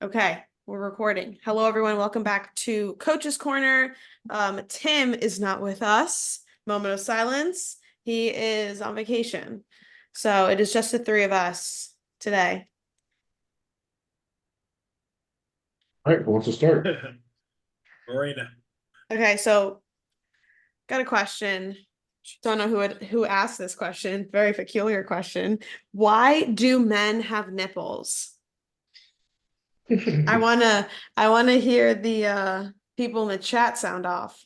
Okay, we're recording. Hello, everyone. Welcome back to Coach's Corner. Tim is not with us. Moment of silence. He is on vacation. So it is just the three of us today. All right, well, let's just start. Marina. Okay, so got a question. Don't know who asked this question. Very peculiar question. Why do men have nipples? I wanna hear the people in the chat sound off.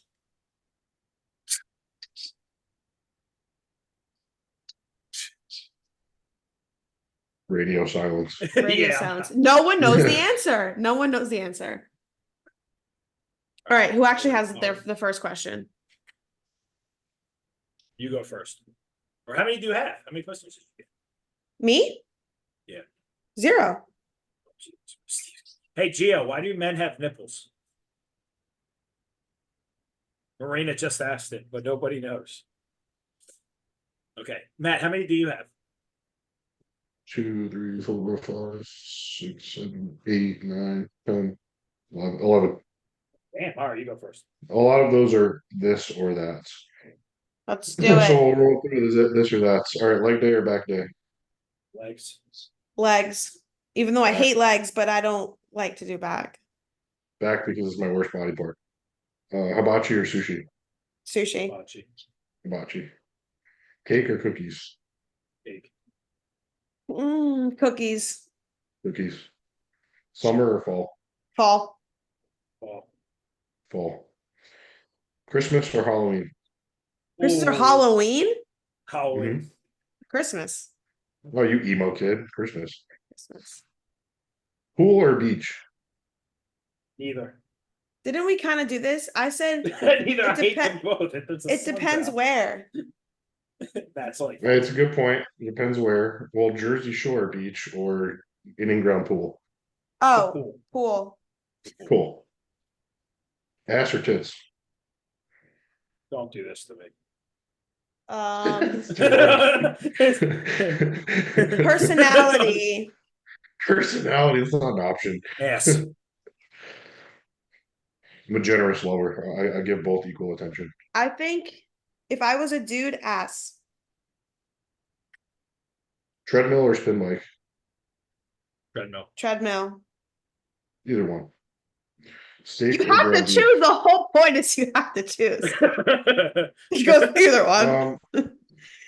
Radio silence. Radio Yeah. silence. No one knows the answer. No one knows the answer. All right, who actually has the first question? You go first. Or how many do you have? How many questions did you get? Me? Yeah. 0. Hey, Gio, why do men have nipples? Marina just asked it, but nobody knows. Okay. Matt, how many do you have? 2, 3, 4, 5, 6, 7, 8, 9, 10, 11. Damn, all right, you go first. A lot of those are this or that. Let's do So it. we'll roll through this or that. All right, leg day or back day? Legs. Legs. Even though I Back. hate legs, but I don't like to do back. Back because it's my worst body part. Hibachi or sushi? Sushi. Hibachi. Hibachi. Cake or cookies? Cake. Cookies. Cookies. Summer or fall? Fall. Ball. Fall. Christmas or Halloween? Christmas or Ooh, Halloween? Halloween. Christmas. Oh, you emo kid. Christmas. Christmas. Pool or beach? Neither. Didn't we kind of do this? I said Neither. I hate depen- them both. it depends where. That's like It's a good point. Depends where. Well, Jersey Shore beach or an in-ground pool. Oh, Cool. pool. Cool. Ass or tits? Don't do this to me. Personality. Personality is not an option. Ass. I'm a generous lover. I give both equal attention. I think if I was a dude, ass. Treadmill or spin bike? Treadmill. Treadmill. Either one. Steak You or have to ground beef? choose. The whole point is you have to choose. You go with either one.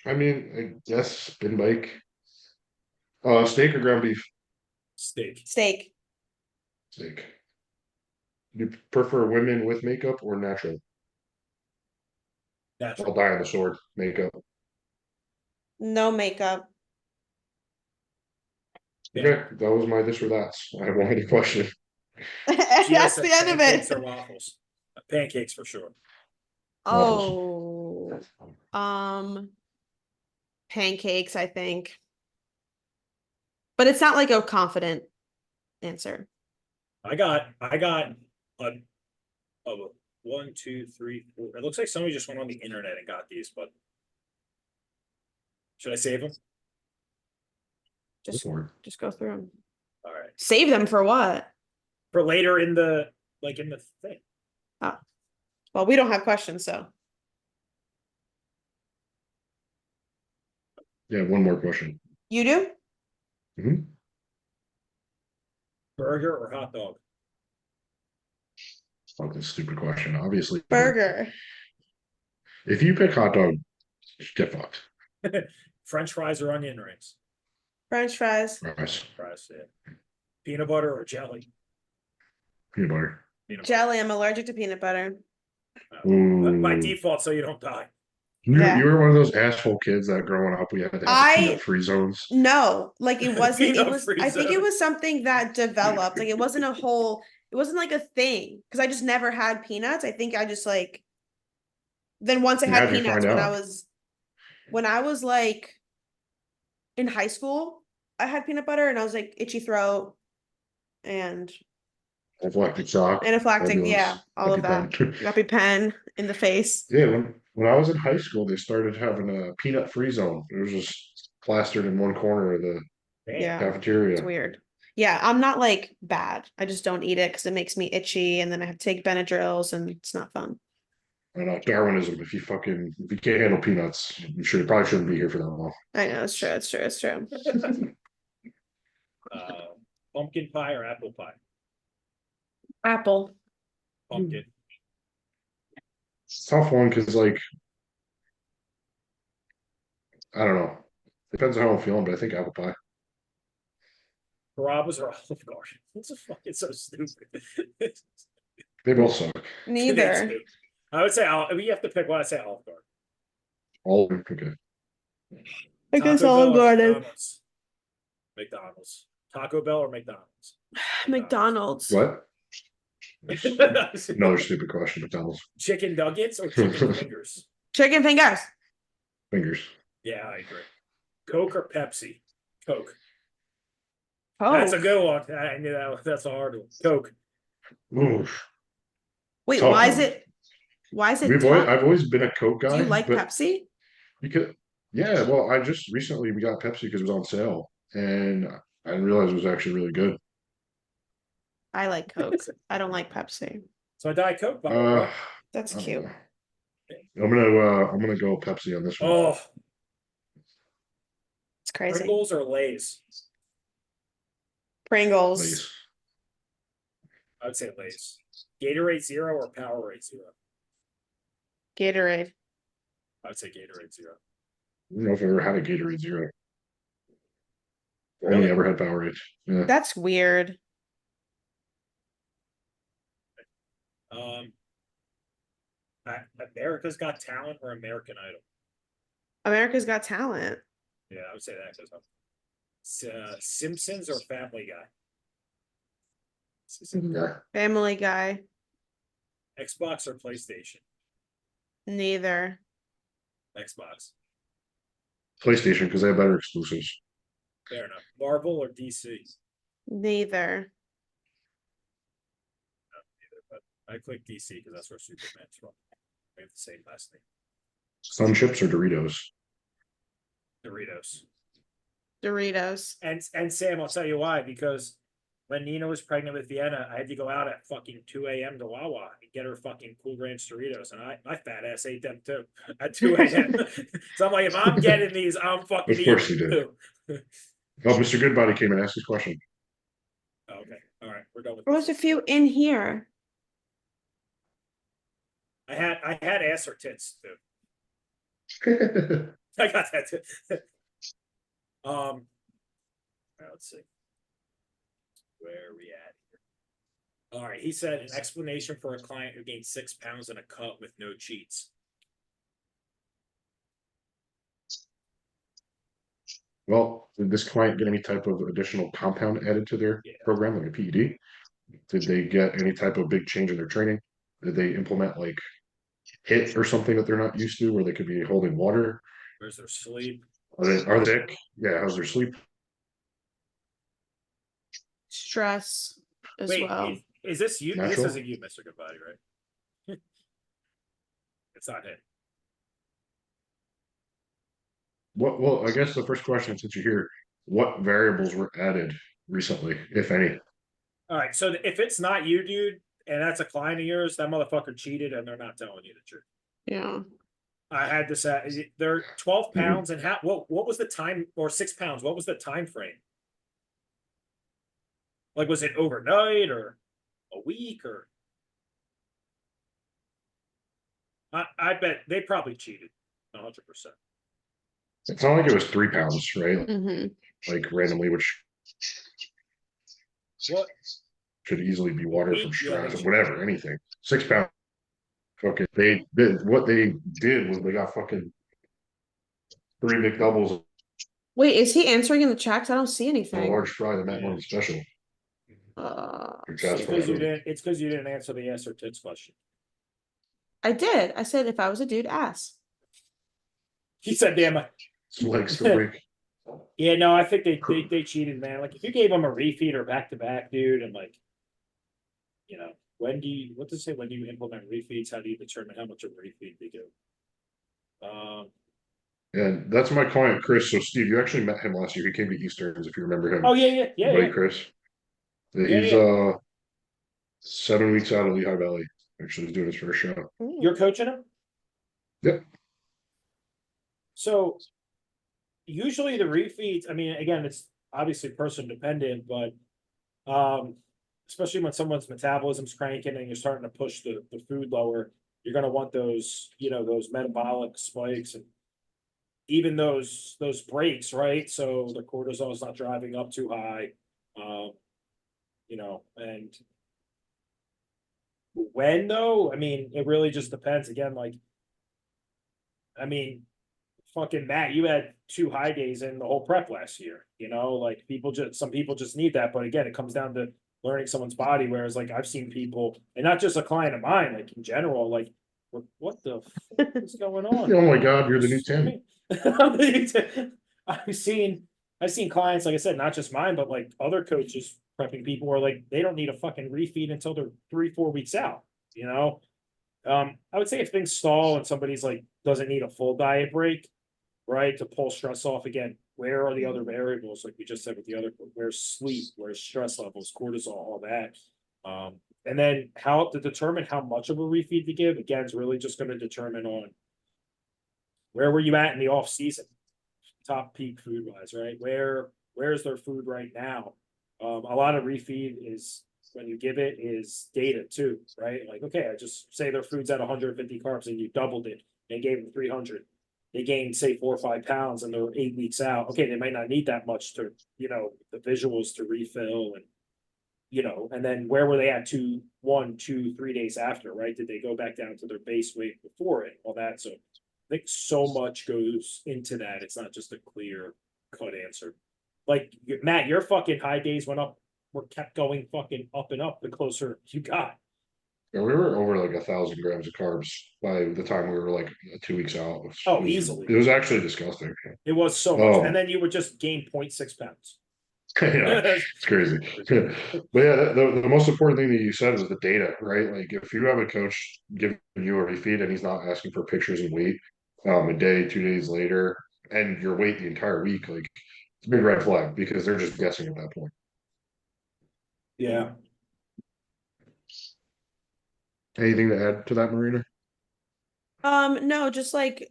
I mean, I guess spin bike. Steak or ground beef? Steak. Steak. Steak. Do you prefer women with makeup or natural? Natural. I'll die on the sword. Makeup. No makeup. Yeah. Okay, that was my this or that's. I have one other question. That's the end of Pancakes it. or waffles? Pancakes for sure. Oh, pancakes, I think. But it's not like a confident answer. I got a 1, 2, 3, 4. It looks like somebody just went on the internet and got these, but should I save them? Just go through them. All right. Save them for what? For later in the thing. Oh, well, we don't have questions, so. Yeah, one more question. You do? Mhm. Burger or hot dog? Fuck this stupid question. Obviously, Burger. if you pick hot dog, get fucked. French fries or onion rings? French fries. Fries, Fries, yeah. Peanut butter or jelly? peanut butter. Peanut Jelly. I'm allergic to peanut butter. butter. Ooh. By default, so you don't die. Yeah. You were one of those asshole kids that growing up we had to have peanut-free zones. No, like it wasn't. It was. Peanut-free I think it zone. was something that developed. Like it wasn't a whole. It wasn't like a thing because I just never had peanuts. I think I just like. Then once I And had how'd you peanuts find when I was like in high school, I had peanut butter and I was like itchy throat and Anaphylactic shock. anaphylactic. Yeah, all of that. EpiPen in the face. Yeah, when I was in high school, they started having a peanut-free zone. It was just plastered in one corner of the Yeah, cafeteria. it's weird. Yeah, I'm not like bad. I just don't eat it because it makes me itchy, and then I have to take Benadryls, and it's not fun. I don't know, Darwinism. If you can't handle peanuts, you probably shouldn't be here for that long. I know it's true. It's true. It's true. Pumpkin pie or apple pie? Apple. Pumpkin. It's a tough one because, like, I don't know. Depends on how I'm feeling, but I think apple pie. Carrabba's or Olive Garden? What's the fuck? It's so stupid. They both suck. Neither. I would say, if you have to pick one, I'd say Olive Garden. All okay. I guess Taco Olive Bell or Garden. McDonald's? McDonald's. Taco Bell or McDonald's? McDonald's. What? Another stupid question. McDonald's Chicken nuggets or chicken fingers? Chicken fingers. fingers. Yeah, I agree. Coke or Pepsi? Coke. Oh, That's a good one. I knew that. That's a hard one. Coke. Oof. wait. tough Why is one. it? Why is it? I've always been a Coke guy. Do you like but Pepsi? because yeah, well, I just recently we got Pepsi because it was on sale, and I didn't realize it was actually really good. I like Coke. I don't like Pepsi. So a Diet Coke bottle. Uh, right? That's I don't cute. know. I'm gonna go Pepsi on this one. Oh, It's crazy. Pringles or Lay's? Pringles. Lace. I would say Lay's. Gatorade Zero or Powerade Zero? Gatorade. I would say Gatorade Zero. I don't know if I ever had a Gatorade Zero. Really? Only ever had Powerade. Yeah. That's weird. Um, America's Got Talent or American Idol? America's Got Talent. Yeah, I would say that because Simpsons or Family Guy? Yeah. Family Guy. Xbox or PlayStation? Neither. Xbox. PlayStation because they have better exclusives. Fair enough. Marvel or DC? Neither. But I click DC because that's where Superman's from. We have the same last name. Sun chips or Doritos? Doritos. Doritos. And Sam, I'll tell you why. Because when Nina was pregnant with Vienna, I had to go out at fucking 2 a.m. to Wawa and get her fucking Cool Ranch Doritos, and my fat ass ate them too at 2 a.m. So I'm like, if I'm getting these, I'm fucking Of course eating you did. too. Oh, Mr. Goodbody came and asked his question. Okay, all right, we're done with There was a this. few in here. I had ass or tits too. I got that too. All right, let's see. Where are we at here? All right, he said an explanation for a client who gained 6 pounds in a cut with no cheats. Well, did this client get any type of additional compound added to their Yeah. program, like a PED? Did they get any type of big change in their training? Did they implement like HIIT or something that they're not used to, where they could be holding water? Where's their sleep? Are they sick? Yeah, how's their sleep? Stress as Wait, well. is this you? Natural? This isn't you, Mr. Goodbody, right? It's not him. Well, I guess the first question, since you're here, what variables were added recently, if any? All right, so if it's not you, dude, and that's a client of yours, that motherfucker cheated and they're not telling you the truth. Yeah. I had to say they're 12 Mhm. pounds and what was the time, or 6 pounds? What was the time frame? Like, was it overnight or a week or? I bet they probably cheated 100%. It's not like it was 3 pounds, right? Mm-hmm. Like randomly, which What? should easily be water from Yeah, stress, whatever, anything. 6 pounds. Okay, what they did was they got fucking 3 McDoubles, Wait, is he answering in the chat? 'Cause I don't see and a anything. large fry, the Matt Morgan special. It's That's because you what didn't. It's because you didn't answer the yes or tits question. I did. I said if I was a dude, ass. He said, "Damn it." some legs to break. Yeah, no, I think they cheated, man. Like, if you gave them a refeed or back to back, dude, and like, you know, what does it say? When do you implement refeeds? How do you determine how much of a refeed they do? And that's my client, Chris. So, Steve, you actually met him last year. He came to Easterns, if you remember him. Oh yeah, Buddy Chris. He's yeah. 7 weeks out of Lehigh Valley. Actually, he's doing his first shot. You're coaching him? Yep. So usually the refeeds, I mean, again, it's obviously person dependent, but especially when someone's metabolism's cranking and you're starting to push the food lower, you're gonna want those, those metabolic spikes and even those breaks, right? So the cortisol is not driving up too high. Um, and when though, I mean, it really just depends. Again, like, I mean, fucking Matt, you had 2 high days in the whole prep last year, like some people just need that. But again, it comes down to learning someone's body. Whereas like I've seen people, and not just a client of mine, like in general, like, what the fuck is going on? Oh my God, you're the new Tim. I've seen clients, like I said, not just mine, but like other coaches prepping people where like they don't need a fucking refeed until they're 3-4 weeks out, I would say if things stall and somebody's like doesn't need a full diet break, right, to pull stress off again, where are the other variables, like we just said with the other, where's sleep, where's stress levels, cortisol, all that. And then how to determine how much of a refeed to give, again, is really just going to determine on where were you at in the off season, top peak food wise, right? Where's their food right now? A lot of refeed is when you give it is data too, right? Like, okay, I just say their food's at 150 carbs and you doubled it and gave them 300. They gained say 4 or 5 pounds and they're 8 weeks out. Okay, they might not need that much to, the visuals to refill and, and then where were they at 2, 1, 2, 3 days after, right? Did they go back down to their base weight before it? All that. So I think so much goes into that. It's not just a clear cut answer. Like Matt, your fucking high days were kept going fucking up and up the closer you got. Yeah, we were over like 1,000 grams of carbs by the time we were like 2 weeks out. Oh, easily. It was actually disgusting. It was so much. And then you would just gain 0.6 pounds. Yeah, it's crazy. But yeah, the most important thing that you said is the data, right? Like if you have a coach giving you a refeed and he's not asking for pictures and weight a day, 2 days later, and your weight the entire week, like it's a big red flag because they're just guessing at that point. Yeah. Anything to add to that, Marina? No, just like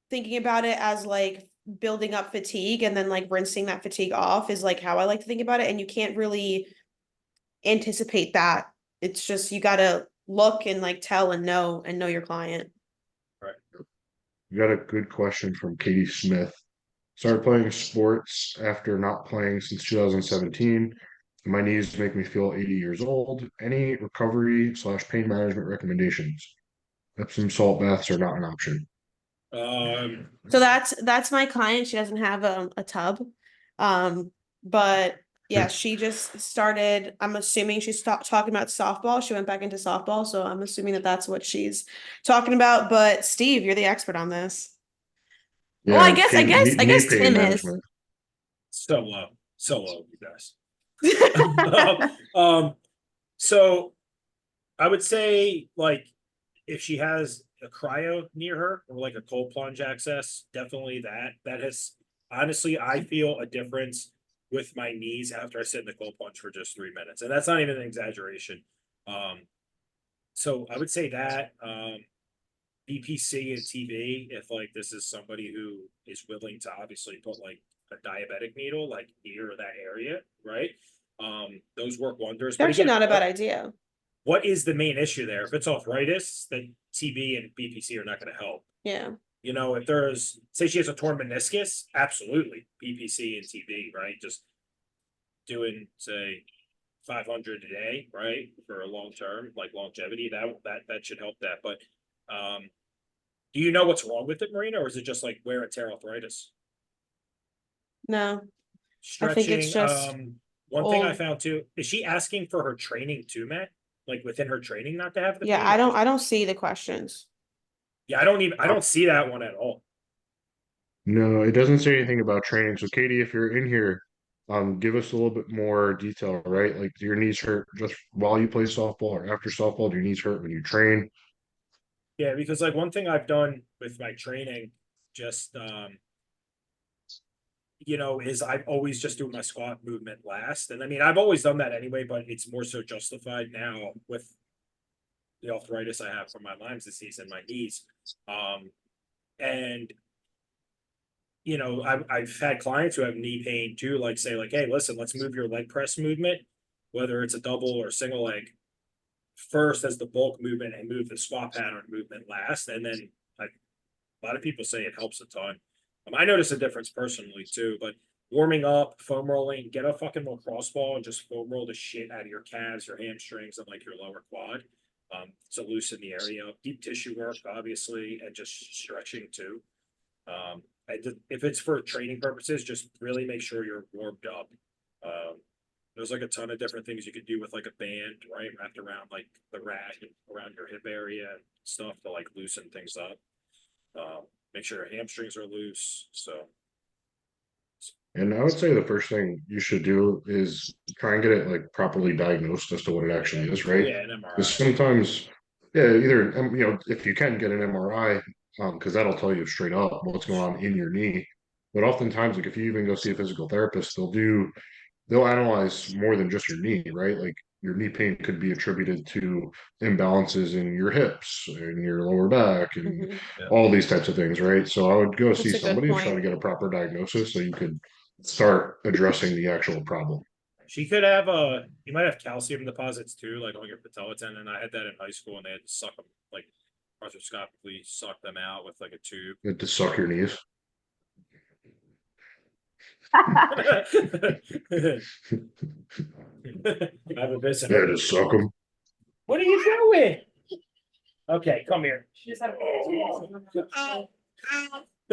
thinking about it as like building up fatigue and then like rinsing that fatigue off is like how I like to think about it. And you can't really anticipate that. It's just you gotta look and like tell and know your client. Right. We got a good question from Katie Smith. Started playing sports after not playing since 2017. My knees make me feel 80 years old. Any recovery/pain management recommendations? Epsom salt baths are not an option. So that's my client. She doesn't have a tub. But yeah, she just started. I'm assuming she stopped talking about softball. She went back into softball, so I'm assuming that that's what she's talking about. But Steve, you're the expert on this. Yeah, Well, I knee guess pain Tim is. management. So low, you guys. So I would say like if she has a cryo near her or like a cold plunge access, definitely that has honestly, I feel a difference with my knees after I sit in the cold plunge for just 3 minutes. And that's not even an exaggeration. So I would say that BPC and TV, if like this is somebody who is willing to obviously put like a diabetic needle like near that area, right? Those work wonders. It's actually not a bad idea. What is the main issue there? If it's arthritis, then TB and BPC are not going to help. Yeah. If there's, say she has a torn meniscus, absolutely BPC and TB, right? Just doing say 500 a day, right, for a long term, like longevity, that should help that. But do you know what's wrong with it, Marina, or is it just like wear and tear arthritis? No. Stretching. I think it's just one thing I found too, is she asking for her training too, Matt? Like within her training not to have the yeah, pain? I don't see the questions. Yeah, I don't see that one at all. No, it doesn't say anything about training. So Katie, if you're in here, give us a little bit more detail, right? Like, do your knees hurt just while you play softball or after softball? Do your knees hurt when you train? Yeah, because like one thing I've done with my training, just is I've always just do my squat movement last. And I mean, I've always done that anyway, but it's more so justified now with the arthritis I have from my Lyme's disease and my knees. And I've had clients who have knee pain too, like say like, hey, listen, let's move your leg press movement, whether it's a double or single leg, first as the bulk movement and move the squat pattern movement last. And then a lot of people say it helps a ton. I notice a difference personally too, but warming up, foam rolling, get a fucking lacrosse ball and just foam roll the shit out of your calves, your hamstrings, and like your lower quad. To loosen the area up, deep tissue work, obviously, and just stretching too. If it's for training purposes, just really make sure you're warmed up. There's like a ton of different things you could do with like a band, right? Wrapped around like the rack around your hip area and stuff to like loosen things up. Make sure your hamstrings are loose. So. And I would say the first thing you should do is try and get it like properly diagnosed as to what it actually is, right? Yeah, an Because MRI. sometimes, yeah, either if you can get an MRI, because that'll tell you straight up what's going on in your knee. But oftentimes, like if you even go see a physical therapist, they'll analyze more than just your knee, right? Like your knee pain could be attributed to imbalances in your hips and your lower back and Mhm. all these types of things, right? So I would go see That's a good somebody and try to point. get a proper diagnosis so you could start addressing the actual problem. She could have you might have calcium deposits too, like on your patella tendon. I had that in high school and they had to suck them, like arthroscopically suck them out with like a tube. To suck your knees. I have a visitor. Yeah, just suck them. What are you doing? Okay, come here. Hi.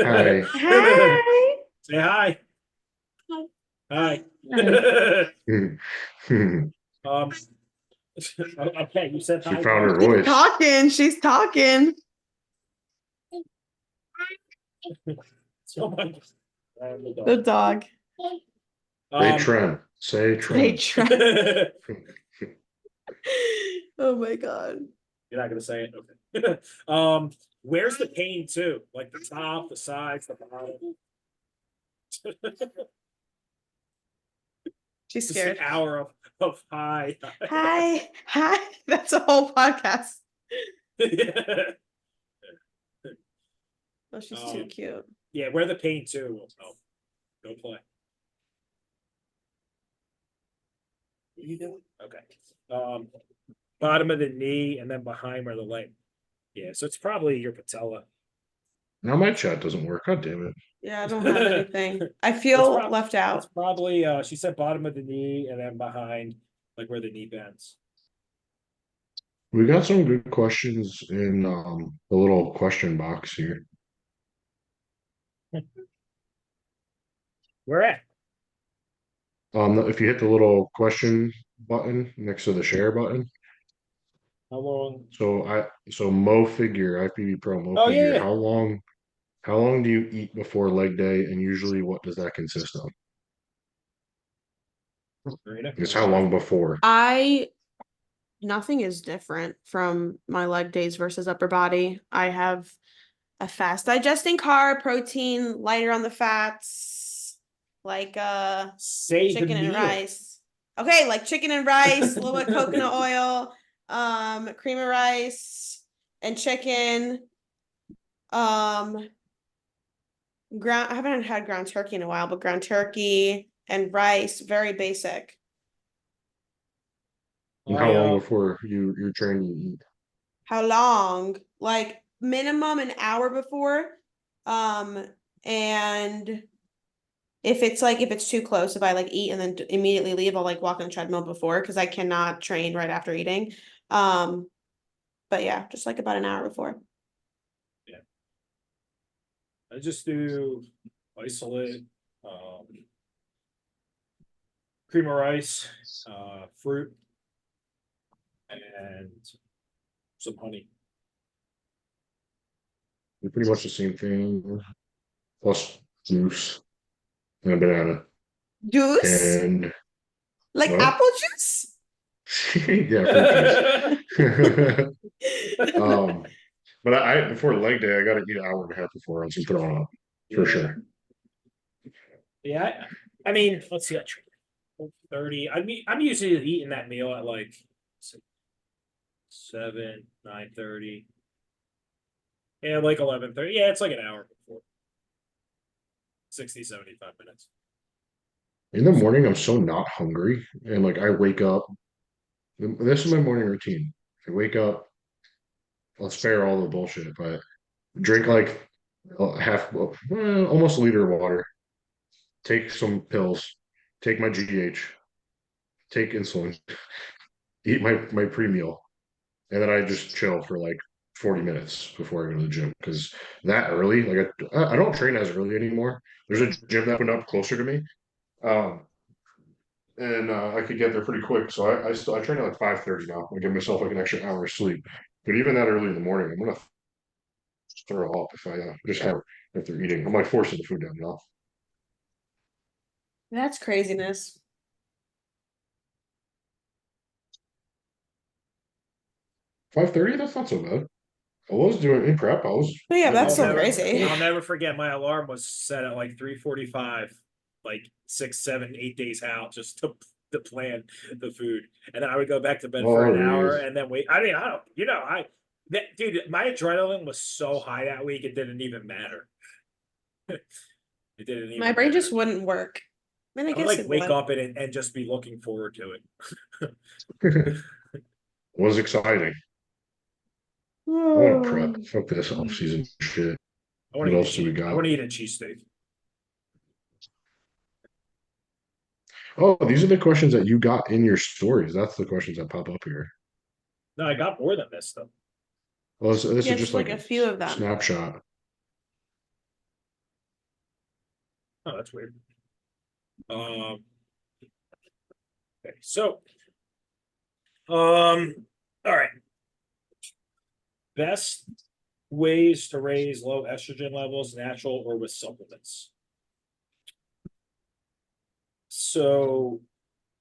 Hi. Say hi. Hi. Okay, you said She hi. found her She's voice. talking. She's talking. So much. The dog. Say Trent. Say They Trent. try. Oh my god. You're not gonna say it? Okay. Where's the pain too? Like the top, the sides, the bottom? She's Just an scared. hour of hi. Hi. Hi. That's a whole podcast. Oh, she's too cute. Yeah, where the pain too. Oh, go play. What are you doing? Okay. Bottom of the knee and then behind where the leg. Yeah, so it's probably your patella. Now my chat doesn't work. God damn it. Yeah, I don't have anything. I feel left It's out. probably she said bottom of the knee and then behind like where the knee bends. We got some good questions in the little question box here. Where at? If you hit the little question button next to the share button. How long? So Mo Figure, IFBB Pro Mo Oh, Figure, yeah. how long do you eat before leg day, and usually what does that consist of? It's how long before? Nothing is different from my leg days versus upper body. I have a fast digesting carb, protein, lighter on the fats, like Say chicken the and meal. rice. Okay, like chicken and rice, a little bit of coconut oil, cream of rice and chicken. Ground I haven't had ground turkey in a while, but ground turkey and rice, very basic. And how long before you're trying to eat? How long? Like minimum an hour before. And if it's too close, if I like eat and then immediately leave, I'll like walk on the treadmill before because I cannot train right after eating. But yeah, just like about an hour before. Yeah. I just do isolate, cream of rice, fruit, and some honey. They're pretty much the same thing, plus juice and a banana. Juice? And Like what? apple juice? Yeah, fruit juice. But I before leg day, I gotta eat an hour and a half before else and throw up for sure. Yeah, I mean, let's see, 30. I'm usually eating that meal at like 7, 9:30. Yeah, like 11:30. Yeah, it's like an hour before. 60, 75 minutes. In the morning, I'm so not hungry, and like I wake up. This is my morning routine. I wake up. I'll spare all the bullshit, but drink like almost a liter of water. Take some pills. Take my GH. Take insulin. Eat my pre-meal, and then I just chill for like 40 minutes before I go to the gym because that early, like I don't train as early anymore. There's a gym that opened up closer to me, um, and I could get there pretty quick. So I train at like 5:30 now. I give myself like an extra hour of sleep. But even that early in the morning, I'm gonna throw up if I just have if they're eating. I'm like forcing the food down, you know. That's craziness. 5:30, that's not so bad. I was doing in prep. I was But yeah, that's I'll so never, crazy. I'll never forget my alarm was set at like 3:45, like 6, 7, 8 days out just to plan the food. And then I would go back to bed for Oh, an hour geez. and then wait. I mean, I don't, dude, my adrenaline was so high that week, it didn't even matter. It didn't even My brain just matter. wouldn't work. I mean, I I would guess like it wake would. up and just be looking forward to it. Was exciting. I want to prep. Fuck this off season shit. I want What to eat else do we I got? want to eat a cheesesteak. Oh, these are the questions that you got in your stories. That's the questions that pop up here. No, I got more than this though. Well, this Yeah, is just just like like a a few of them. snapshot. Oh, that's weird. Okay, so, all right. Best ways to raise low estrogen levels, natural or with supplements. So,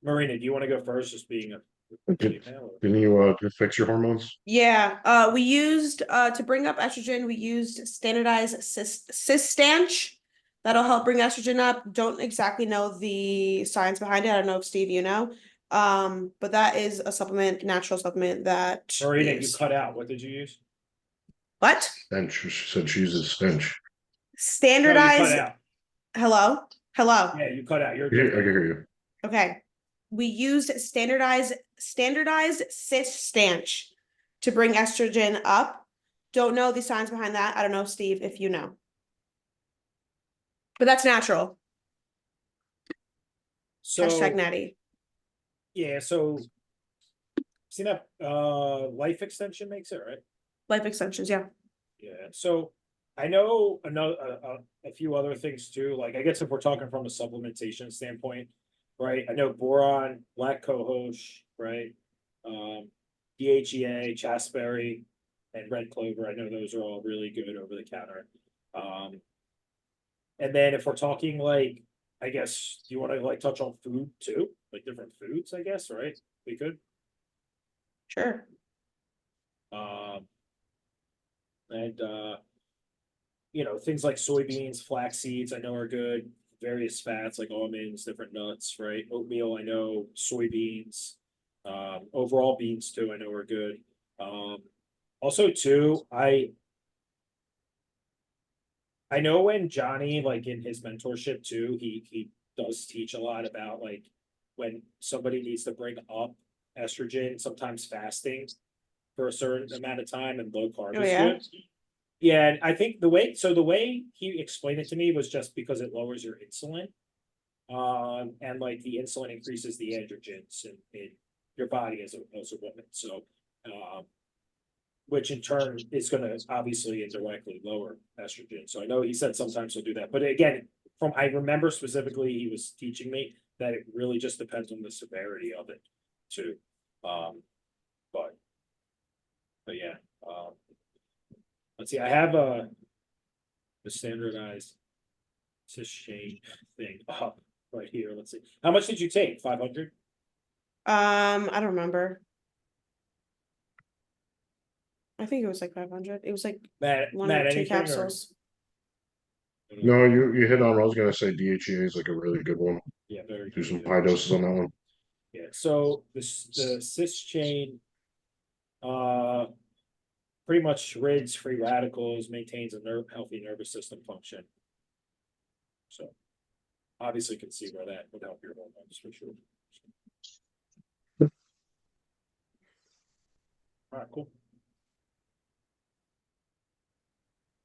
Marina, do you want to go first, just being a Did, female? didn't you fix your hormones? Yeah, we used to bring up estrogen, we used standardized Cistanch. That'll help bring estrogen up. Don't exactly know the science behind it. I don't know if Steve, you know. But that is a supplement, natural supplement that Marina, you is cut out. What did you use? what? Stench. She said she uses stench. No, you cut Standardized. out. Hello? Hello? Yeah, you cut out. You're I can different. hear you. Okay. We used standardized Cistanch to bring estrogen up. Don't know the science behind that. I don't know, Steve, if you know. But that's natural. Hashtag So, natty. yeah, so, see that, life extension makes it, right? Life extensions, yeah. Yeah, so I know a few other things too. Like I guess if we're talking from a supplementation standpoint, right? I know boron, black cohosh, right? DHEA, chasteberry, and red clover. I know those are all really good over the counter. And then if we're talking like, I guess, do you want to like touch on food too? Like different foods, I guess, right? We could. Sure. And things like soybeans, flax seeds, I know are good. Various fats like almonds, different nuts, right? Oatmeal, I know, soybeans, overall beans too, I know are good. Also too, I know when Johnny, like in his mentorship too, he does teach a lot about like when somebody needs to bring up estrogen, sometimes fasting for a certain amount of time and low carb Oh, is yeah? good. Yeah, and I think the way he explained it to me was just because it lowers your insulin. And like the insulin increases the androgens in your body as a woman. So which in turn is gonna obviously indirectly lower estrogen. So I know he said sometimes he'll do that. But again, I remember specifically he was teaching me that it really just depends on the severity of it too. But yeah. Let's see, I have the standardized Cistanch thing up right here. Let's see. How much did you take? 500? I don't remember. I think it was like 500. It was like Matt, one or two anything or capsules. No, you hit on. I was gonna say DHEA is like a really good one. Yeah, very Do some good. high doses on that one. Yeah, so the cis chain uh pretty much rids free radicals, maintains a healthy nervous system function. So obviously can see where that would help your hormones for sure. All right, cool.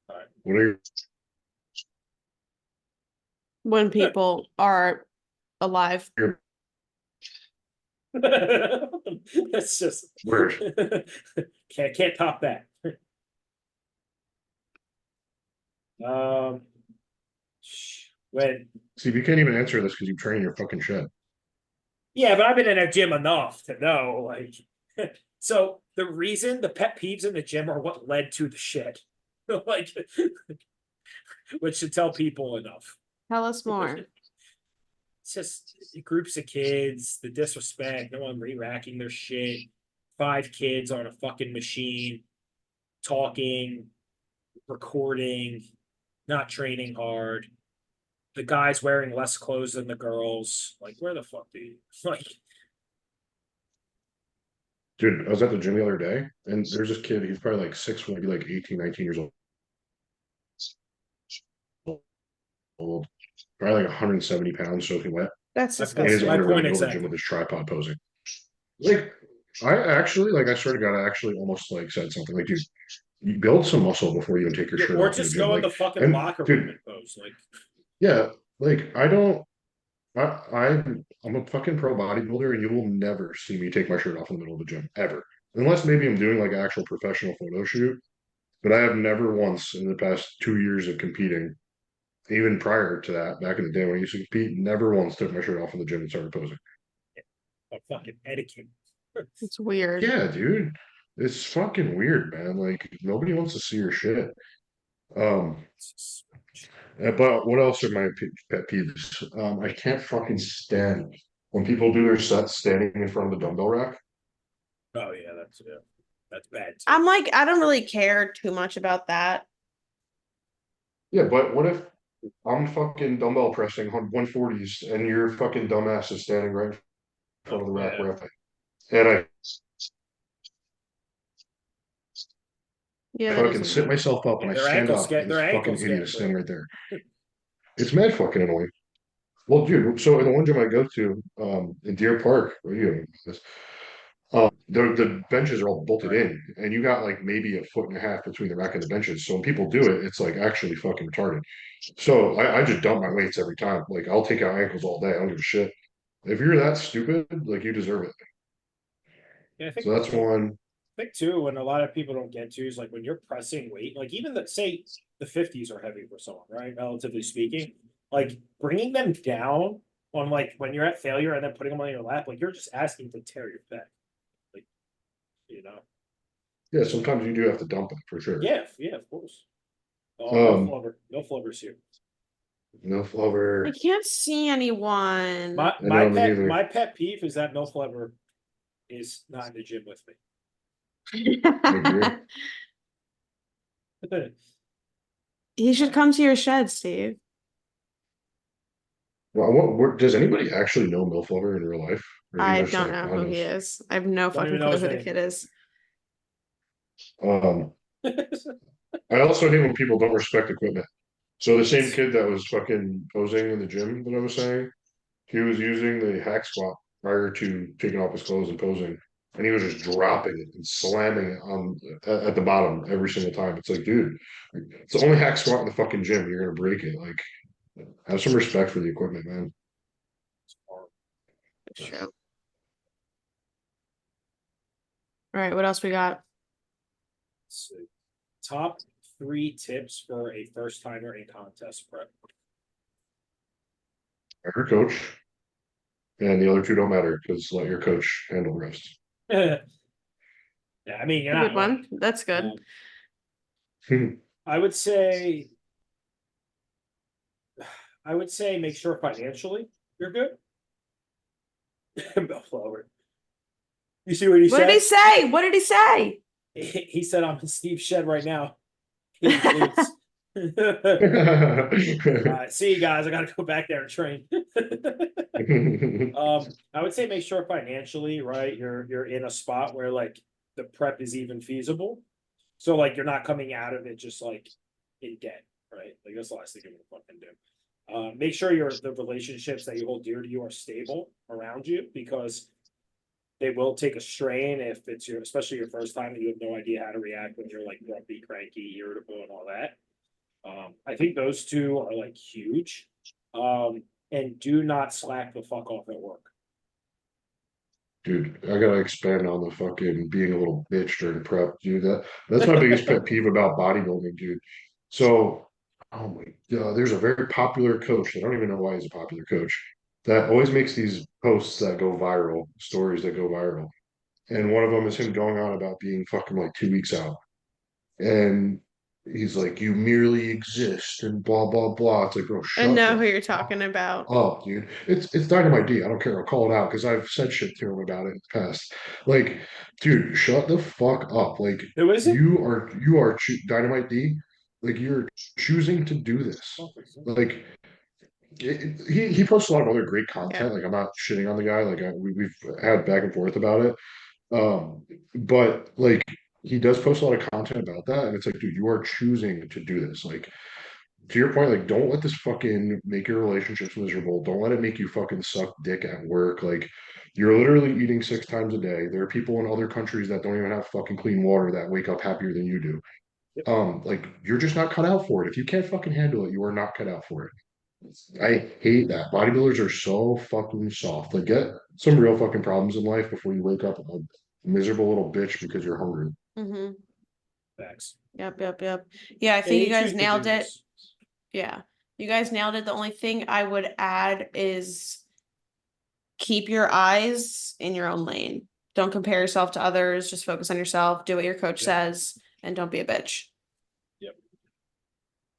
All right. What are When people are alive. your That's just word? can't top that. Um, when Steve, you can't even answer this because you train in your fucking shed. yeah, but I've been in a gym enough to know like so the reason the pet peeves in the gym are what led to the shit. Like which should tell people enough. Tell us more. It's just groups of kids, the disrespect, no one re-racking their shit, 5 kids on a fucking machine, talking, recording, not training hard. The guys wearing less clothes than the girls. Like, where the fuck do you like? Dude, I was at the gym the other day and there's this kid, he's probably like 6', maybe like 18, 19 years old. Probably like 170 pounds soaking wet. That's My In his disgusting. underwear in point the middle of the gym exactly. with his tripod posing. Like, I actually, like, I swear to God, I actually almost like said something like, dude, you build some muscle before you even take your Yeah, shirt or off in the just gym. go in Like, the fucking and locker room dude, and pose. Like, yeah, like I don't. I'm a fucking pro bodybuilder, and you will never see me take my shirt off in the middle of the gym ever, unless maybe I'm doing like an actual professional photo shoot. But I have never once in the past 2 years of competing, even prior to that, back in the day when I used to compete, never once took my shirt off in the gym and started posing. a fucking etiquette. It's weird. Yeah, dude, it's fucking weird, man. Like nobody wants to see your shit. Um, but what else are my pet peeves? I can't fucking stand when people do their sets standing in front of the dumbbell rack. Oh yeah, that's bad too. I'm like, I don't really care too much about that. Yeah, but what if I'm fucking dumbbell pressing on 140s and your fucking dumbass is standing right in front of the rack Yeah. where I Yeah, that is fucking sit annoying. myself up and Yeah, I stand up and their this fucking ankles idiot get is standing broken. right there. It's mad fucking annoying. Well, dude, so in the one gym I go to, in Deer Park, where you know this, the benches are all bolted Right. in, and you got like maybe a foot and a half between the rack and the benches. So when people do it, it's like actually fucking retarded. So I just dump my weights every time. Like I'll take out ankles all day. I don't give a shit. If you're that stupid, like you deserve it. Yeah, So that's one. I think too, when a lot of people don't get to is like when you're pressing weight, like even the say the 50s are heavy for someone, right? Relatively speaking, like bringing them down on like when you're at failure and then putting them on your lap, like you're just asking to tear your back, like you know. Yeah, sometimes you do have to dump it for sure. Yeah, of course. Oh, Um, no flubbers here. no flover. I can't see anyone. My I know me neither. my pet peeve is that no flubber is not in the gym with I agree. me. He should come to your shed, Steve. Well, does anybody actually know Milf Lover in real life? Or is he I just don't like know who on he this? is. I have no Don't fucking even know clue his who the name. kid is. I also hate when people don't respect equipment. So the same kid that was fucking posing in the gym that I was saying, he was using the hack squat prior to taking off his clothes and posing, and he was just dropping it and slamming it on at the bottom every single time. It's like, dude, it's the only hack squat in the fucking gym. You're gonna break it. Like, have some respect for the equipment, man. It's true. All right, what else we got? So, top 3 tips for a first timer in contest prep. Your coach, and the other two don't matter because let your coach handle the rest. Yeah, I mean you're A not good wrong. one. That's good. I would say make sure financially you're good. Bill Flower. You see what he What said? did he say? What did he say? He said I'm in Steve's shed right now. He includes See you guys, I gotta go back there and train. I would say make sure financially, right, you're in a spot where like the prep is even feasible. So like you're not coming out of it just like in debt, right? Like that's the last thing you want to fucking do. Make sure the relationships that you hold dear to you are stable around you because they will take a strain if it's especially your first time and you have no idea how to react when you're like grumpy, cranky, irritable, and all that. I think those two are like huge. And do not slack the fuck off at work. Dude, I gotta expand on the fucking being a little bitch during prep, dude. That's my biggest pet peeve about bodybuilding, dude. So, oh my god, there's a very popular coach. I don't even know why he's a popular coach that always makes these posts that go viral, stories that go viral. And one of them is him going on about being fucking like 2 weeks out. And he's like, you merely exist and blah blah blah. It's like, bro, I shut know the who you're fuck talking about. up, dude. It's Dynamite D. I don't care. I'll call it out because I've said shit to him about it in the past. Like, dude, shut the fuck up. Like, Who is it? you are Dynamite D. Like, you're choosing to do this. Like, he posts a lot of other great content. Like, I'm not shitting on the guy. Like, we've had back and forth about it. But like, he does post a lot of content about that, and it's like, dude, you are choosing to do this. Like, to your point, like, don't let this fucking make your relationships miserable. Don't let it make you fucking suck dick at work. Like, you're literally eating 6 times a day. There are people in other countries that don't even have fucking clean water that wake up happier than you do. Like, you're just not cut out for it. If you can't fucking handle it, you are not cut out for it. I hate that. Bodybuilders are so fucking soft. Like, get some real fucking problems in life before you wake up a miserable little bitch because you're hungry. Mm-hmm. Facts. Yep. Yeah, I Yeah, think you you guys choose to nailed do it. this. Yeah, you guys nailed it. The only thing I would add is keep your eyes in your own lane. Don't compare yourself to others. Just focus on yourself. Do what your coach says, and don't be a bitch.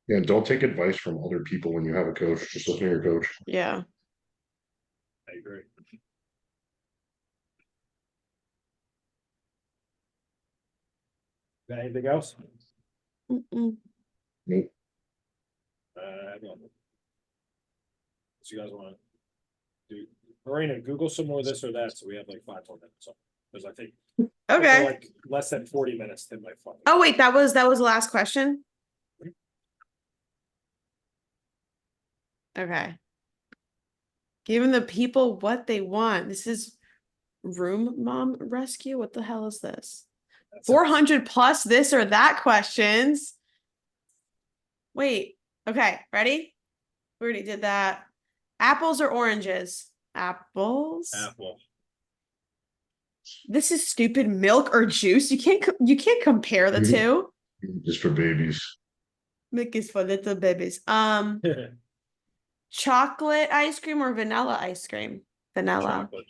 Yeah, don't take advice from other people when you have a coach. Just listen to your coach. Yeah. I agree. Got anything else? Mm-mm. Nope. I don't know. What you guys want to do? Marina, Google some more of this or that, so we have like 5 more minutes. Because I think after, Okay. like less than 40 minutes, then my fucking. Oh wait, that was the last question. Okay. Giving the people what they want. This is Room Mom Rescue. What the hell is this? 400 plus this or that questions. Wait. Okay, ready? We already did that. Apples or oranges? Apples. Apple. This is stupid. Milk or juice? You can't compare the two. Just for babies. Milk is for little babies. Chocolate ice cream or vanilla ice cream? Vanilla. Chocolate.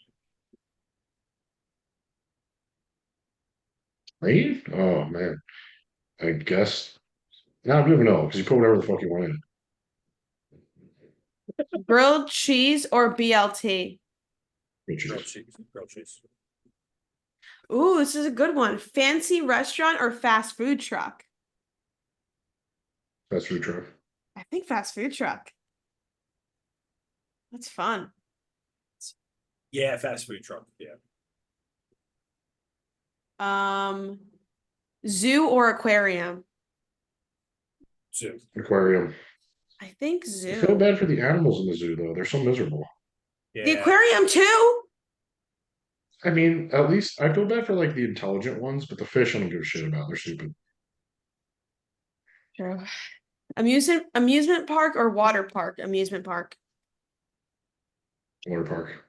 Right? Oh man. I guess. No, I don't even know because you put whatever the fuck you want in it. Grilled cheese or BLT? Which Grilled is cheese. Grilled cheese. Ooh, this is a good one. Fancy restaurant or fast food truck? fast food truck. I think fast food truck. That's fun. Yeah, fast food truck. Yeah. Zoo or aquarium? Zoo. Aquarium. I think I zoo. feel bad for the animals in the zoo though. They're so miserable. Yeah. The aquarium too? I mean, at least I feel bad for like the intelligent ones, but the fish I don't give a shit about. They're stupid. True. Amusement park or water park? Amusement park. Water park.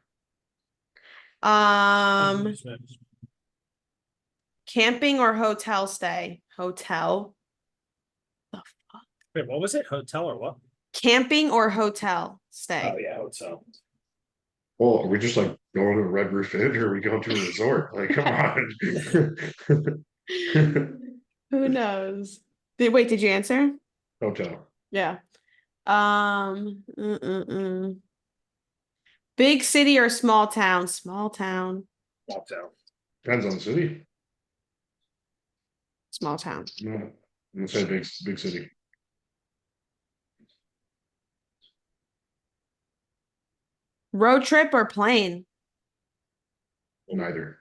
Camping or hotel stay? Hotel. Wait, what was it? Hotel or what? Camping or hotel stay? Oh yeah, hotel. Well, are we just like going to a Red Roof Inn or are we going to a resort? Like, come on. Who knows? Did you answer? Hotel. Yeah. Big city or small town? Small town. Hotel. Depends on the city. Small town. No, I'm gonna say big city. Road trip or plane? Neither.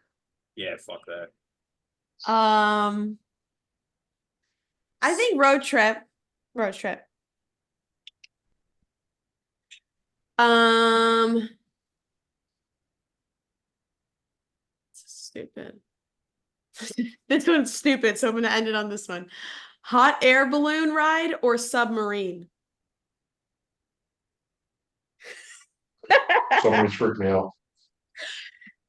Yeah, fuck that. I think road trip. Road trip. Stupid. This one's stupid, so I'm gonna end it on this one. Hot air balloon ride or submarine? Someone's freaked me out.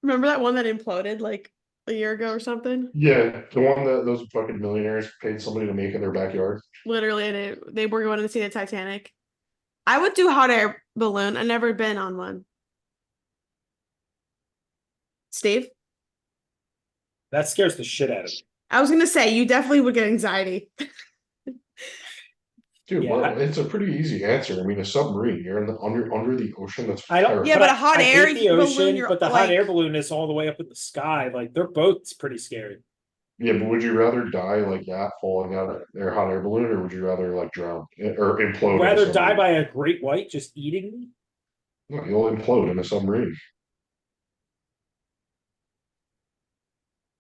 Remember that one that imploded like a year ago or something? Yeah, the one that those fucking millionaires paid somebody to make in their backyard. Literally, they were going to see the Titanic. I would do hot air balloon. I've never been on one. Steve? That scares the shit out of me. I was gonna say you definitely would get anxiety. Dude, Yeah, well, I- it's a pretty easy answer. I mean, a submarine, you're in the under the ocean. That's I don't. terrible. Yeah, but a hot I air hate the balloon, ocean, you're but the like- hot air balloon is all the way up in the sky. Like they're both pretty scary. Yeah, but would you rather die like that, falling out of their hot air balloon, or would you rather like drown or implode? I'd in a rather die submarine? by a great white just eating me. No, you'll implode in a submarine.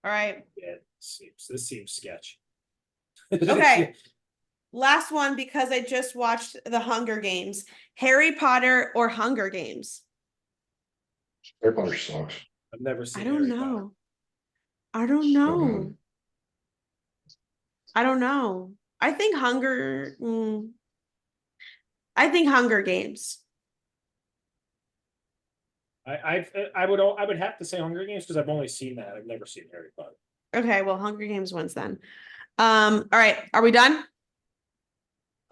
All right. Yeah, this seems sketch. Okay. Last one because I just watched the Hunger Games. Harry Potter or Hunger Games? Harry Potter sucks. I've never seen. I don't Harry Potter. know. I don't know. I don't know. I think I think Hunger Games. I would have to say Hunger Games because I've only seen that. I've never seen Harry Potter. Okay, well, Hunger Games wins then. All right, are we done?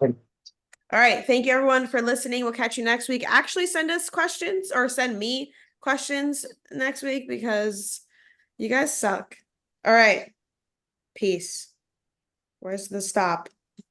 All right, thank you everyone for listening. We'll catch you next week. Actually, send us questions or send me questions next week because you guys suck. All right, peace. Where's the stop?